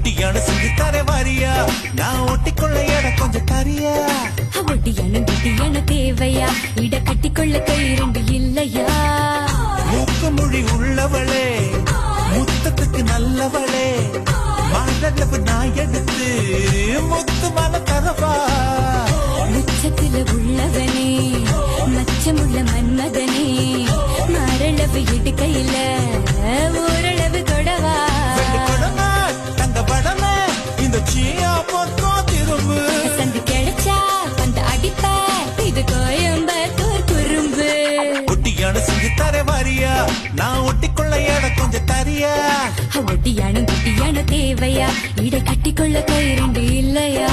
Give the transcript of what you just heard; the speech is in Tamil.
ஒட்டியான செஞ்சு தர வாரியா நான் ஒட்டிக்கொள்ள இடம் கொஞ்சம் தரியா ஒட்டியான தேவையா இட கட்டிக்கொள்ள கை ரெண்டு இல்லையா மூக்கு மொழி உள்ளவளே முத்தத்துக்கு நல்லவளே மாடளவு நான் எடுத்து முத்து மன தரவா உச்சத்துல உள்ளவனே மச்சமுள்ள மன்மதனே மாரளவு இடுக்கையில ஓரளவு தொடவா கொடுமை தங்க படமே இந்த சீயா பக்கம் திரும்பு சந்து கிடைச்சா அந்த அடிப்ப இது கோயம்பத்தூர் குறும்பு ஒட்டியான செஞ்சு தர வாரியா நான் ஒட்டிக்கொள்ள இடம் கொஞ்சம் தரியா ஒட்டியான தேவையா இட கட்டிக்கொள்ள கை ரெண்டு இல்லையா